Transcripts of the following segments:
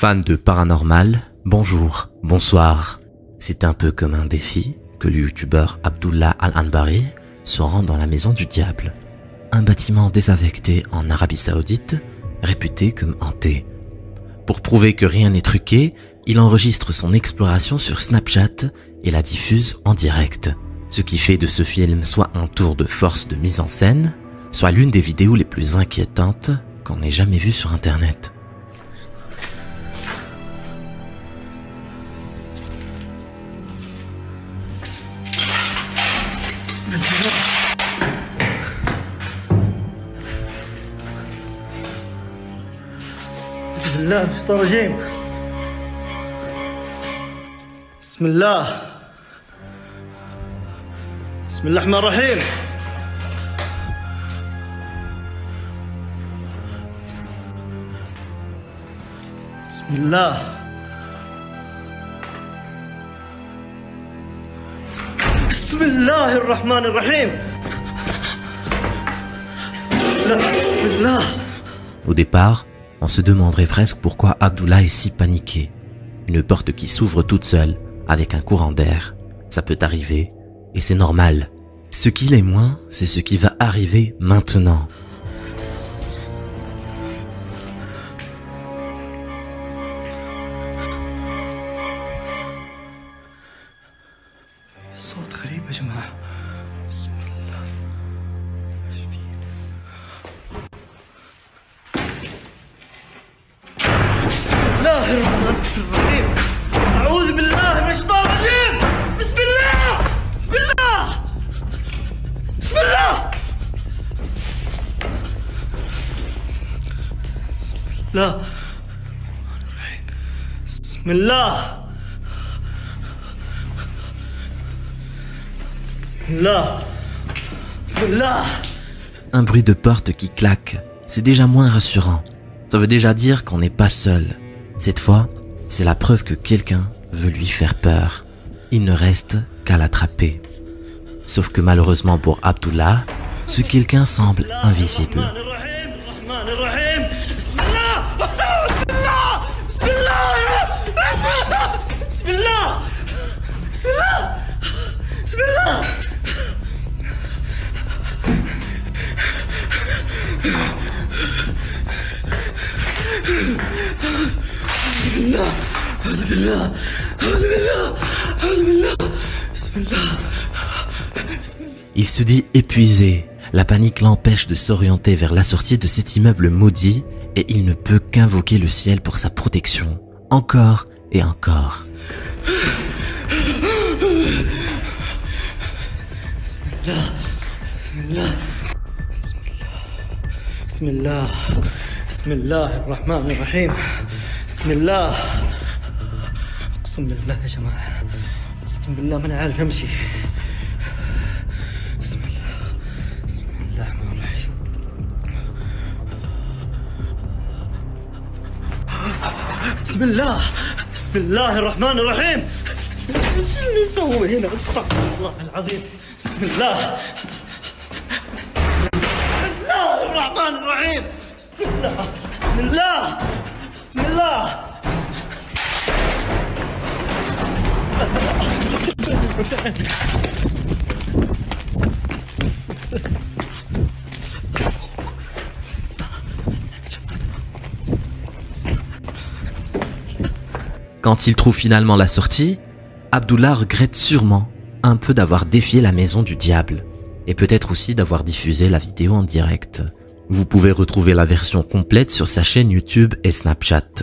Fan de paranormal, bonjour, bonsoir. C'est un peu comme un défi que le youtubeur Abdullah Al-Anbari se rend dans la maison du diable, un bâtiment désaffecté en Arabie Saoudite, réputé comme hanté. Pour prouver que rien n'est truqué, il enregistre son exploration sur Snapchat et la diffuse en direct. Ce qui fait de ce film soit un tour de force de mise en scène, soit l'une des vidéos les plus inquiétantes qu'on ait jamais vues sur internet. بسم الله من الشيطان الرجيم. بسم الله الرحمن الرحيم. بسم الله الرحمن الرحيم. بسم الله. Au départ, on se demanderait presque pourquoi Abdullah est si paniqué. Une porte qui s'ouvre toute seule, avec un courant d'air. Ça peut arriver, et c'est normal. Ce qu'il est moins, c'est ce qui va arriver maintenant. صوت غريب يا جماعة. بسم الله. ايش في؟ بسم الله الرحمن الرحيم. أعوذ بالله من الشيطان الرجيم. بسم الله. بسم الله. بسم الله. بسم الله الرحمن الرحيم. بسم الله. Bismillah. Un bruit de porte qui claque, c'est déjà moins rassurant. Ça veut déjà dire qu'on n'est pas seul. Cette fois, c'est la preuve que quelqu'un veut lui faire peur. Il ne reste qu'à l'attraper. Sauf que malheureusement pour Abdullah, ce quelqu'un semble invisible. Il se dit épuisé, la panique l'empêche de s'orienter vers la sortie de cet immeuble maudit et il ne peut qu'invoquer le ciel pour sa protection, encore et encore. بسم الله بسم الله الرحمن الرحيم. بسم الله. اقسم بالله يا جماعه، اقسم بالله ما انا عارف امشي. بسم الله الرحمن الرحيم. بسم الله الرحمن الرحيم. ايش اللي يسوي هنا؟ استغفر الله العظيم. بسم الله الرحمن الرحيم. بسم الله. Quand il trouve finalement la sortie, Abdullah regrette sûrement un peu d'avoir défié la maison du diable et peut-être aussi d'avoir diffusé la vidéo en direct. Vous pouvez retrouver la version complète sur sa chaîne YouTube et Snapchat.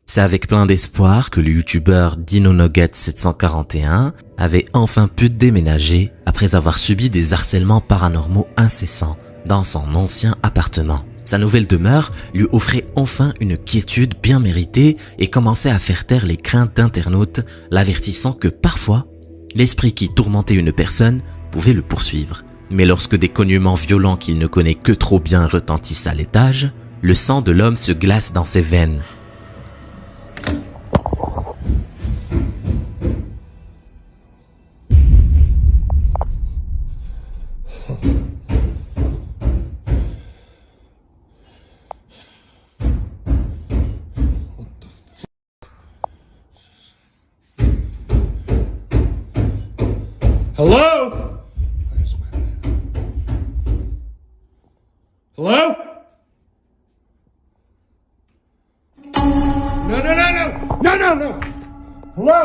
C'est avec plein d'espoir que le youtubeur DinoNugget741 avait enfin pu déménager après avoir subi des harcèlements paranormaux incessants dans son ancien appartement. Sa nouvelle demeure lui offrait enfin une quiétude bien méritée et commençait à faire taire les craintes d'internautes, l'avertissant que parfois, l'esprit qui tourmentait une personne pouvait le poursuivre. Mais lorsque des cognements violents qu'il ne connaît que trop bien retentissent à l'étage, le sang de l'homme se glace dans ses veines. Hello? Hello? No, no, no, no! No, no, no! Hello?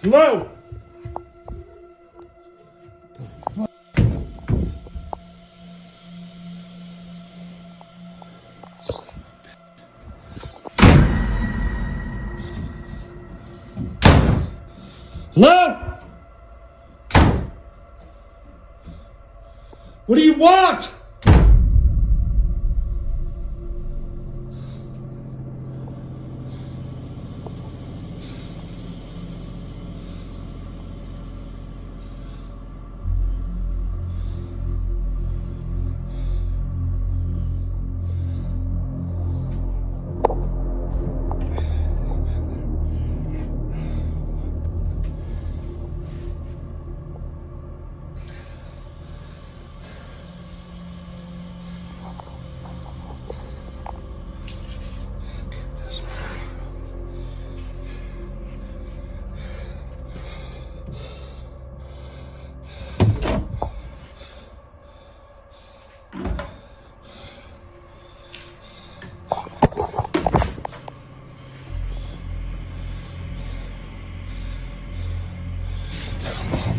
Hello? Hello? What do you want?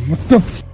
What the f-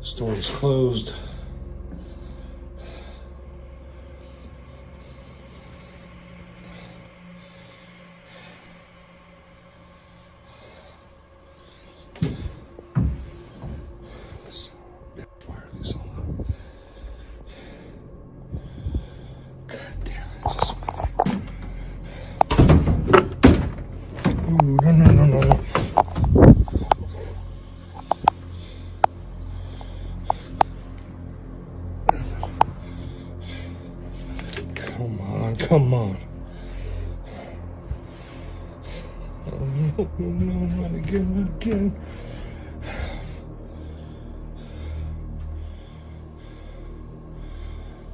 Store is closed. Why are these on? God damn it. Ooh, no. Come on. Oh, no, not again.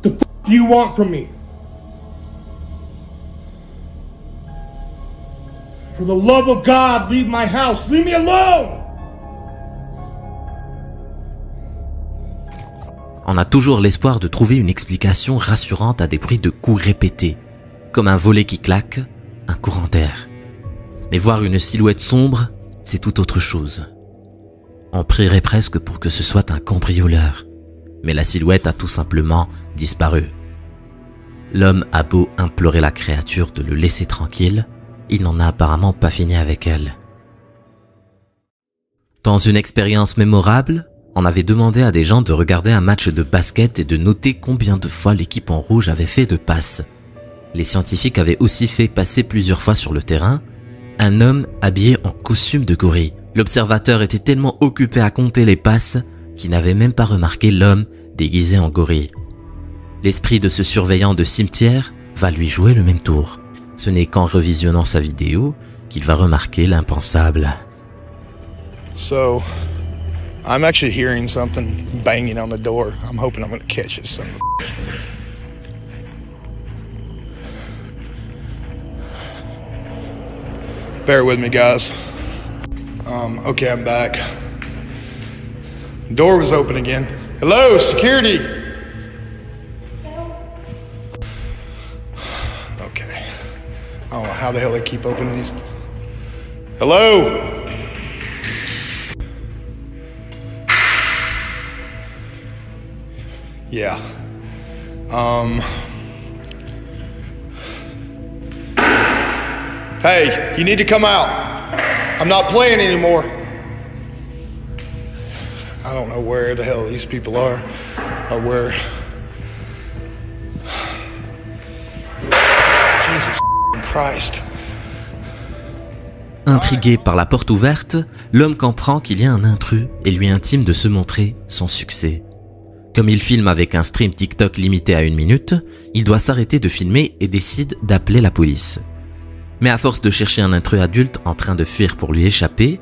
The f*** do you want from me? For the love of God, leave my house. Leave me alone! On a toujours l'espoir de trouver une explication rassurante à des bruits de coups répétés, comme un volet qui claque, un courant d'air. Mais voir une silhouette sombre, c'est tout autre chose. On prierait presque pour que ce soit un cambrioleur, mais la silhouette a tout simplement disparu. L'homme a beau implorer la créature de le laisser tranquille, il n'en a apparemment pas fini avec elle. Dans une expérience mémorable, on avait demandé à des gens de regarder un match de basket et de noter combien de fois l'équipe en rouge avait fait de passes. Les scientifiques avaient aussi fait passer plusieurs fois sur le terrain un homme habillé en costume de gorille. L'observateur était tellement occupé à compter les passes qu'il n'avait même pas remarqué l'homme déguisé en gorille. L'esprit de ce surveillant de cimetière va lui jouer le même tour. Ce n'est qu'en revisionnant sa vidéo qu'il va remarquer l'impensable. So, I'm actually hearing something banging on the door. I'm hoping I'm going to catch it. Son of a Bear with me, guys. Okay, I'm back. Door was open again. Hello, security. Okay. I don't know how the hell they keep opening these. Hello. Yeah. Hey, you need to come out. I'm not playing anymore. I don't know where the hell these people are, or where. Jesus Christ. Intrigué par la porte ouverte, l'homme comprend qu'il y a un intrus et lui intime de se montrer sans succès. Comme il filme avec un stream TikTok limité à 1 minute, il doit s'arrêter de filmer et décide d'appeler la police. Mais à force de chercher un intrus adulte en train de fuir pour lui échapper,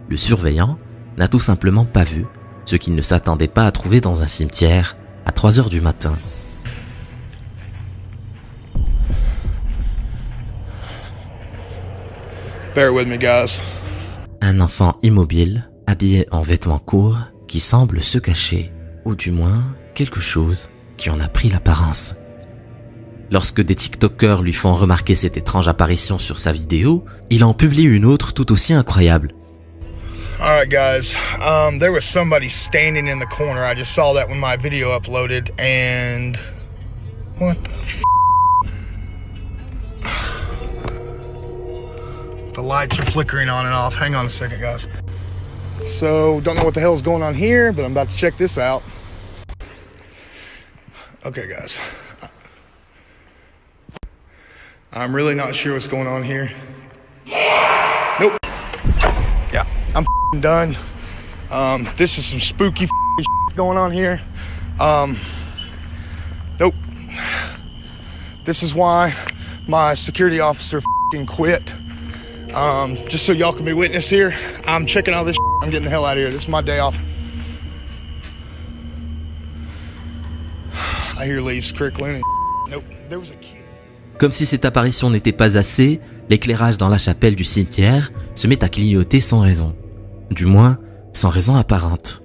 le surveillant n'a tout simplement pas vu ce qu'il ne s'attendait pas à trouver dans un cimetière à 3h du matin. Bear with me, guys. Un enfant immobile, habillé en vêtements courts, qui semble se cacher, ou du moins quelque chose qui en a pris l'apparence. Lorsque des TikTokers lui font remarquer cette étrange apparition sur sa vidéo, il en publie une autre tout aussi incroyable. Alright guys, there was somebody standing in the corner. I just saw that when my video uploaded, and what the f***? The lights are flickering on and off. Hang on a second, guys. So, don't know what the hell is going on here, but I'm about to check this out. Okay guys, I'm really not sure what's going on here. Nope. Yeah, I'm f***ing done. This is some spooky shit going on here. Nope. This is why my security officer f***ing quit. Just so y'all can be witness here, I'm checking all this shit. I'm getting the hell out of here. This is my day off. I hear leaves crickling. Nope. There was a kid. Comme si cette apparition n'était pas assez, l'éclairage dans la chapelle du cimetière se met à clignoter sans raison. Du moins, sans raison apparente.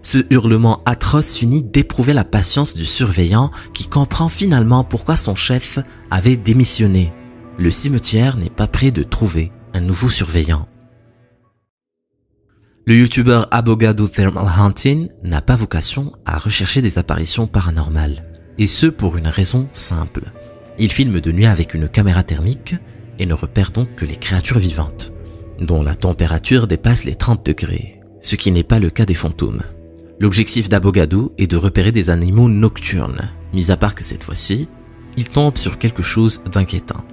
Ce hurlement atroce finit d'éprouver la patience du surveillant qui comprend finalement pourquoi son chef avait démissionné. Le cimetière n'est pas près de trouver un nouveau surveillant. Le youtubeur Abogado Thermal Hunting n'a pas vocation à rechercher des apparitions paranormales. Et ce pour une raison simple. Il filme de nuit avec une caméra thermique et ne repère donc que les créatures vivantes, dont la température dépasse les 30 degrés, ce qui n'est pas le cas des fantômes. L'objectif d'Abogado est de repérer des animaux nocturnes, mis à part que cette fois-ci, il tombe sur quelque chose d'inquiétant.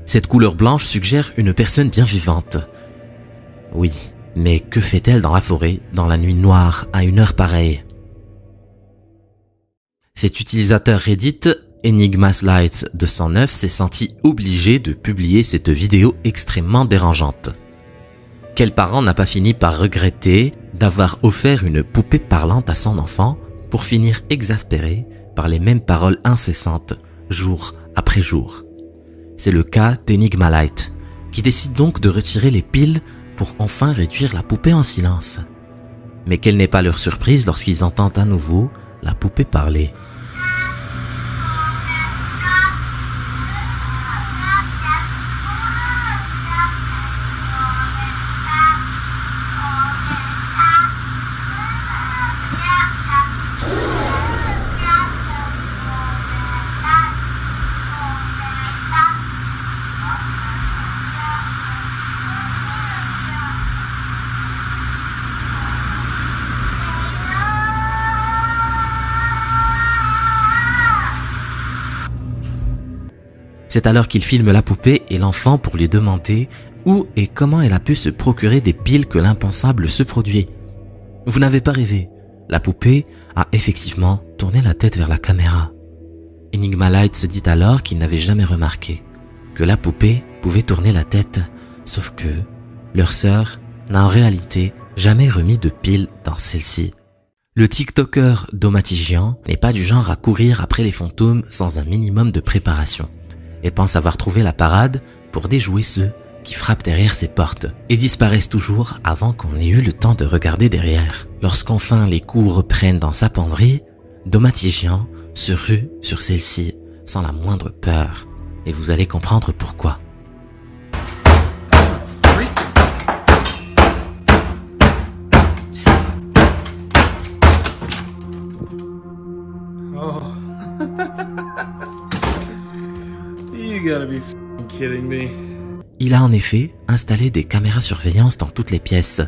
Cette couleur blanche suggère une personne bien vivante. Oui, mais que fait-elle dans la forêt, dans la nuit noire, à une heure pareille? Cet utilisateur Reddit, EnigmasLight209, s'est senti obligé de publier cette vidéo extrêmement dérangeante. Quel parent n'a pas fini par regretter d'avoir offert une poupée parlante à son enfant pour finir exaspéré par les mêmes paroles incessantes, jour après jour? C'est le cas d'EnigmaLight, qui décide donc de retirer les piles pour enfin réduire la poupée en silence. Mais quelle n'est pas leur surprise lorsqu'ils entendent à nouveau la poupée parler. C'est alors qu'il filme la poupée et l'enfant pour lui demander où et comment elle a pu se procurer des piles que l'impensable se produit. Vous n'avez pas rêvé, la poupée a effectivement tourné la tête vers la caméra. Enigma Light se dit alors qu'il n'avait jamais remarqué que la poupée pouvait tourner la tête, sauf que leur sœur n'a en réalité jamais remis de piles dans celle-ci. Le TikToker Domatigian n'est pas du genre à courir après les fantômes sans un minimum de préparation et pense avoir trouvé la parade pour déjouer ceux qui frappent derrière ses portes et disparaissent toujours avant qu'on ait eu le temps de regarder derrière. Lorsqu'enfin les coups reprennent dans sa penderie, Domatigian se rue sur celle-ci sans la moindre peur et vous allez comprendre pourquoi. You gotta be f***ing kidding me. Il a en effet installé des caméras surveillance dans toutes les pièces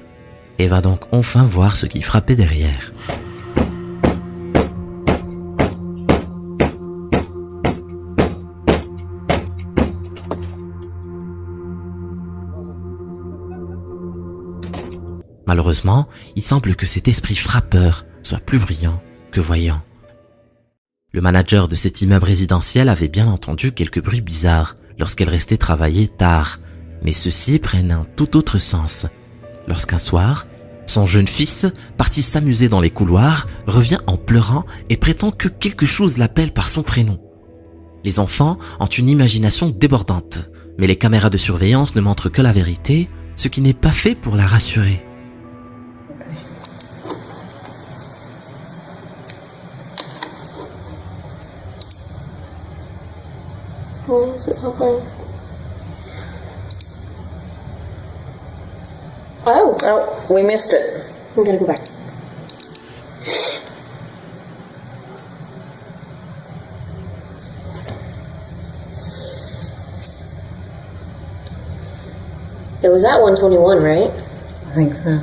et va donc enfin voir ce qui frappait derrière. Malheureusement, il semble que cet esprit frappeur soit plus brillant que voyant. Le manager de cet immeuble résidentiel avait bien entendu quelques bruits bizarres lorsqu'elle restait travailler tard, mais ceux-ci prennent un tout autre sens. Lorsqu'un soir, son jeune fils, parti s'amuser dans les couloirs, revient en pleurant et prétend que quelque chose l'appelle par son prénom. Les enfants ont une imagination débordante, mais les caméras de surveillance ne montrent que la vérité, ce qui n'est pas fait pour la rassurer. Why is it not playing? Oh, we missed it. We're gonna go back. It was at 121, right? I think so.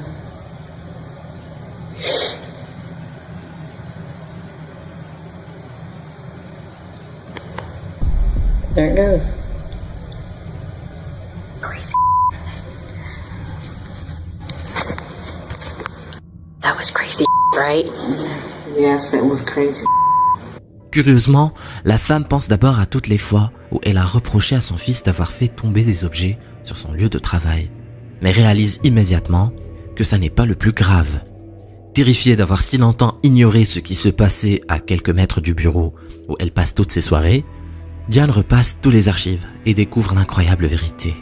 There it goes. Crazy. That was crazy, right? Yes, it was crazy. Curieusement, la femme pense d'abord à toutes les fois où elle a reproché à son fils d'avoir fait tomber des objets sur son lieu de travail, mais réalise immédiatement que ça n'est pas le plus grave. Terrifiée d'avoir si longtemps ignoré ce qui se passait à quelques mètres du bureau où elle passe toutes ses soirées, Diane repasse tous les archives et découvre l'incroyable vérité.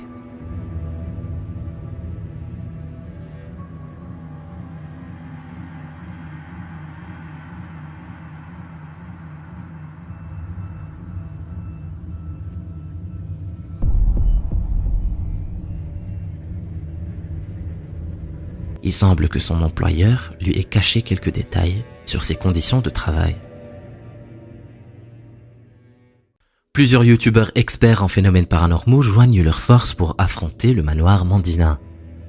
Il semble que son employeur lui ait caché quelques détails sur ses conditions de travail. Plusieurs youtubeurs experts en phénomènes paranormaux joignent leurs forces pour affronter le manoir Mandina,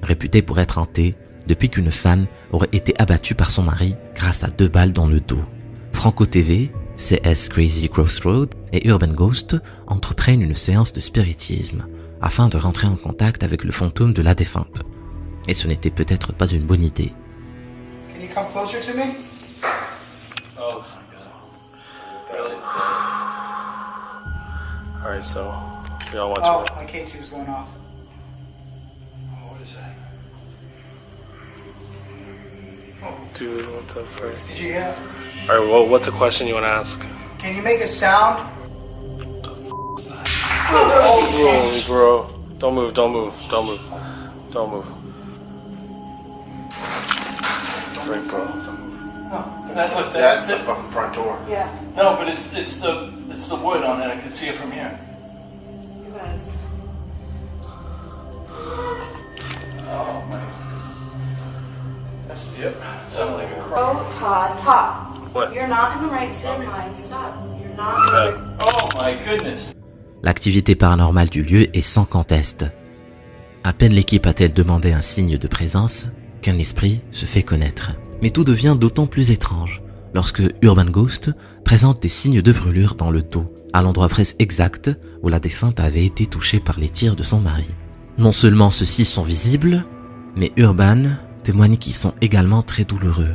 réputé pour être hanté depuis qu'une femme aurait été abattue par son mari grâce à 2 balles dans le dos. Franco TV, CS Crazy Crossroad et Urban Ghost entreprennent une séance de spiritisme afin de rentrer en contact avec le fantôme de la défunte. Et ce n'était peut-être pas une bonne idée. Can you come closer to me? Oh, really? Alright, so we all want Oh, to. my K2 is going off. Oh, what is that? Dude, what the frick? Did you hear that? Alright, well, what's a question you want to ask? Can you make a sound? Oh, bro. Don't move, don't move, don't move. Don't move. Frick, bro. That's the fucking front door. Yeah, No, but it's the wood on it. I can see it from here. you guys. Oh my. Yep. Sounded like a cry. Oh, Todd. What? You're not in the right state of mind. Stop. You're not. Oh my goodness. L'activité paranormale du lieu est sans conteste. À peine l'équipe a-t-elle demandé un signe de présence qu'un esprit se fait connaître. Mais tout devient d'autant plus étrange lorsque Urban Ghost présente des signes de brûlure dans le dos à l'endroit presque exact où la défunte avait été touchée par les tirs de son mari. Non seulement ceux-ci sont visibles, mais Urban témoigne qu'ils sont également très douloureux.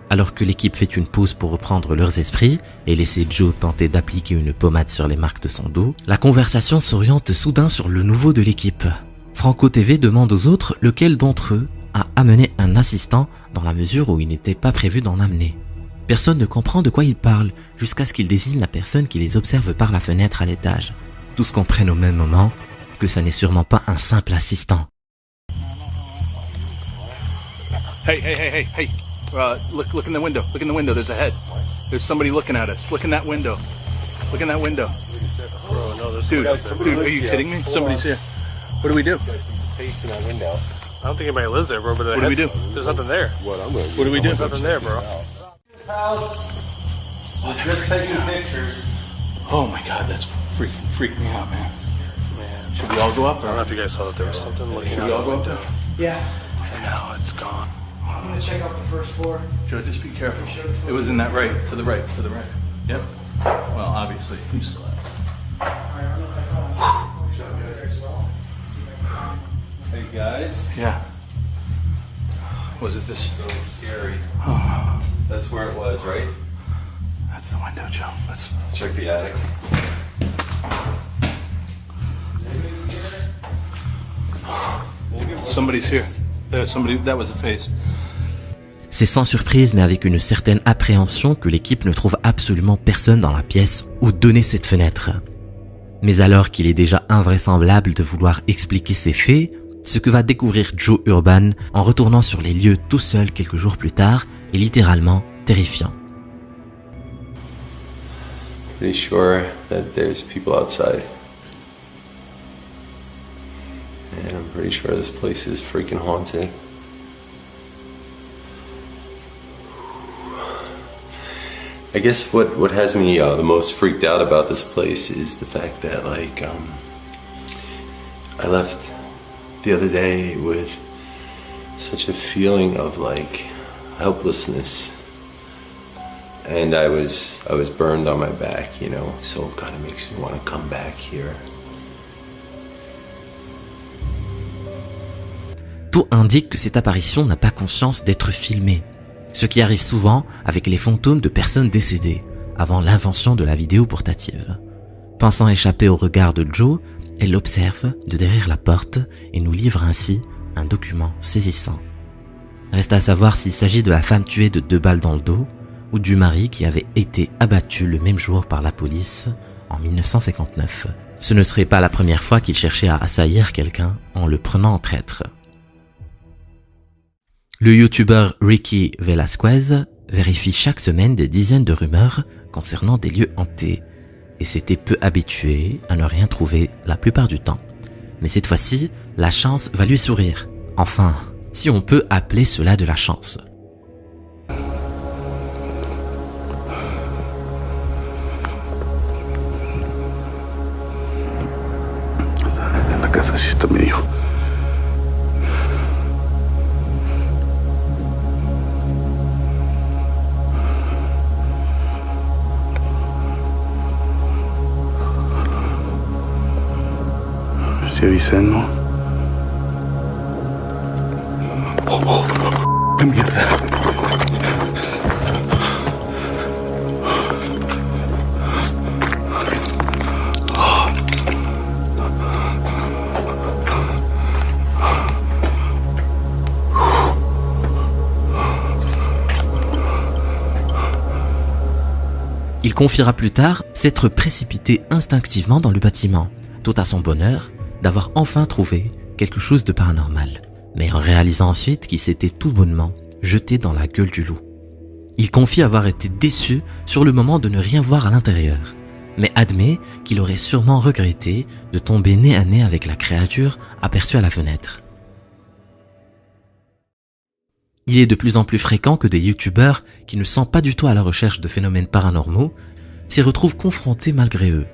Alors que l'équipe fait une pause pour reprendre leurs esprits et laisser Joe tenter d'appliquer une pommade sur les marques de son dos, la conversation s'oriente soudain sur le nouveau de l'équipe. Franco TV demande aux autres lequel d'entre eux a amené un assistant dans la mesure où il n'était pas prévu d'en amener. Personne ne comprend de quoi ils parlent jusqu'à ce qu'ils désignent la personne qui les observe par la fenêtre à l'étage. Tous comprennent au même moment que ça n'est sûrement pas un simple assistant. Hey, hey, hey, hey, hey. Look in the window. Look in the window. There's a head. There's somebody looking at us. Look in that window. Look in that window. Bro, no, there's Dude, are you kidding me? Somebody's here. What do we do? face in that window. I don't think anybody lives there, bro. But What do we do? There's nothing there. What do we do? There's nothing there, bro. This house was just taking pictures. Oh my God, that's freaked me out, man. Man, Should we all go up? I don't know if you guys saw that there was something looking Should out we all the go up window. there? Yeah, And now it's gone. I'm gonna check out the first floor. Joe, just be careful. It was in that right, to the right, to the right. Yep. Well, obviously, you still have. Hey guys, Yeah. Was it this? so scary. That's where it was, right? That's the window, Joe. Let's. Check the attic. Somebody's here. There's somebody. That was a face. C'est sans surprise mais avec une certaine appréhension que l'équipe ne trouve absolument personne dans la pièce où donner cette fenêtre. Mais alors qu'il est déjà invraisemblable de vouloir expliquer ces faits, ce que va découvrir Joe Urban en retournant sur les lieux tout seul quelques jours plus tard est littéralement terrifiant. Pretty sure that there's people outside. And I'm pretty sure this place is freaking haunted. I guess what has me the most freaked out about this place is the fact that I left the other day with such a feeling of helplessness, and I was burned on my back, you know, so it kind of makes me want to come back here. Tout indique que cette apparition n'a pas conscience d'être filmée, ce qui arrive souvent avec les fantômes de personnes décédées, avant l'invention de la vidéo portative. Pensant échapper au regard de Joe, elle l'observe de derrière la porte et nous livre ainsi un document saisissant. Reste à savoir s'il s'agit de la femme tuée de 2 balles dans le dos ou du mari qui avait été abattu le même jour par la police en 1959. Ce ne serait pas la première fois qu'il cherchait à assaillir quelqu'un en le prenant en traître. Le youtubeur Ricky Velasquez vérifie chaque semaine des dizaines de rumeurs concernant des lieux hantés et s'était peu habitué à ne rien trouver la plupart du temps. Mais cette fois-ci, la chance va lui sourire. Enfin, si on peut appeler cela de la chance. En la casa sí está medio. Te avisé, ¿no? ¡Qué mierda! Il confiera plus tard s'être précipité instinctivement dans le bâtiment, tout à son bonheur d'avoir enfin trouvé quelque chose de paranormal, mais en réalisant ensuite qu'il s'était tout bonnement jeté dans la gueule du loup. Il confie avoir été déçu sur le moment de ne rien voir à l'intérieur, mais admet qu'il aurait sûrement regretté de tomber nez à nez avec la créature aperçue à la fenêtre. Il est de plus en plus fréquent que des youtubeurs qui ne sont pas du tout à la recherche de phénomènes paranormaux s'y retrouvent confrontés malgré eux.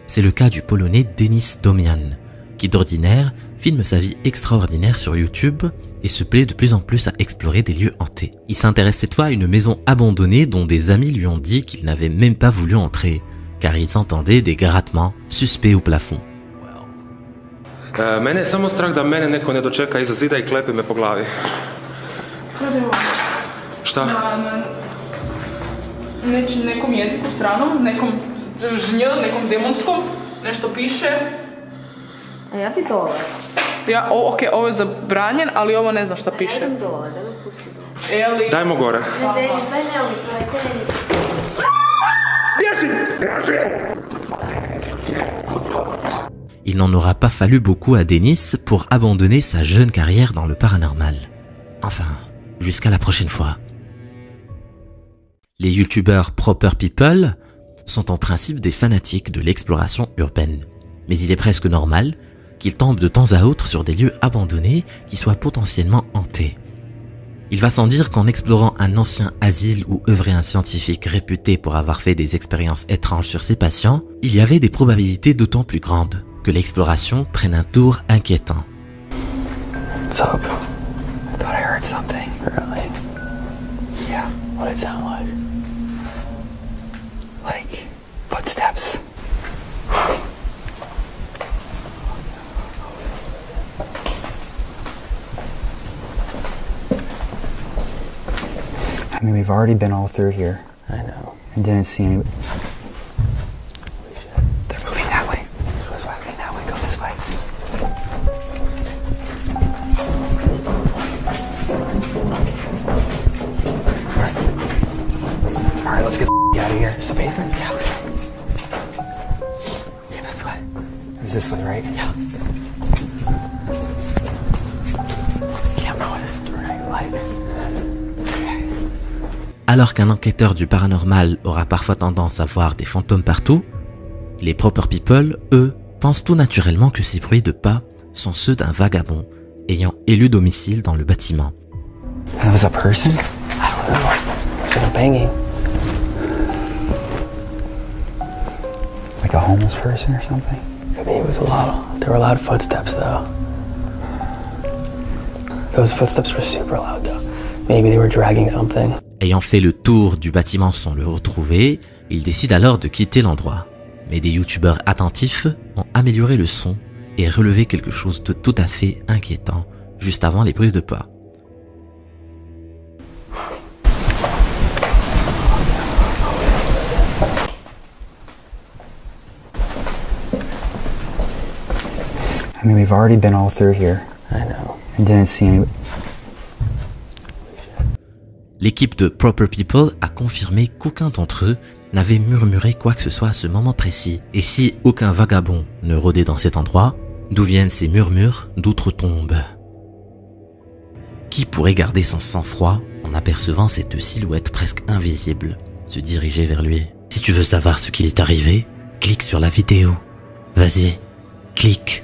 C'est le cas du Polonais Denis Domian, qui d'ordinaire filme sa vie extraordinaire sur YouTube et se plaît de plus en plus à explorer des lieux hantés. Il s'intéresse cette fois à une maison abandonnée dont des amis lui ont dit qu'il n'avait même pas voulu entrer, car ils entendaient des grattements suspects au plafond. Mene je samo strah da mene neko ne dočeka iza zida I klepi me po glavi. Šta? Nekom jeziku stranom, nekom nekom demonskom, nešto piše. A ja bi dole. Ja, ok, ovo je zabranjen, ali ovo ne znam šta piše. Ja idem dole, da me pusti dole. Dajmo gore. Ne, Denis, daj ne ovi, Denis. Il n'en aura pas fallu beaucoup à Dennis pour abandonner sa jeune carrière dans le paranormal. Enfin, jusqu'à la prochaine fois. Les youtubeurs Proper People sont en principe des fanatiques de l'exploration urbaine. Mais il est presque normal qu'ils tombent de temps à autre sur des lieux abandonnés qui soient potentiellement hantés. Il va sans dire qu'en explorant un ancien asile où œuvrait un scientifique réputé pour avoir fait des expériences étranges sur ses patients, il y avait des probabilités d'autant plus grandes que l'exploration prenne un tour inquiétant. What's up? I thought I heard something. Really? Yeah. What did it sound like? Like footsteps. I mean, we've already been all through here. I know. And didn't see any. They're moving that way. Let's go this way. Moving that way. Go this way. All right, let's get the out of here. It's the basement? Yeah, okay. Okay, this way. It was this way, right? Yeah. Can't know what this door like. Alors qu'un enquêteur du paranormal aura parfois tendance à voir des fantômes partout, les Proper People, eux, pensent tout naturellement que ces bruits de pas sont ceux d'un vagabond ayant élu domicile dans le bâtiment. That was a person? I don't know. It was like a banging. Like a homeless person or something? Could be. It was there were a lot of footsteps though. Those footsteps were super loud though. Maybe they were dragging something. Ayant fait le tour du bâtiment sans le retrouver, il décide alors de quitter l'endroit. Mais des youtubeurs attentifs ont amélioré le son et relevé quelque chose de tout à fait inquiétant juste avant les bruits de pas. I mean, we've already been all through here. I know. And didn't see any. L'équipe de Proper People a confirmé qu'aucun d'entre eux n'avait murmuré quoi que ce soit à ce moment précis. Et si aucun vagabond ne rôdait dans cet endroit, d'où viennent ces murmures d'outre-tombe? Qui pourrait garder son sang-froid en apercevant cette silhouette presque invisible se diriger vers lui? Si tu veux savoir ce qu'il est arrivé, clique sur la vidéo. Vas-y, clique.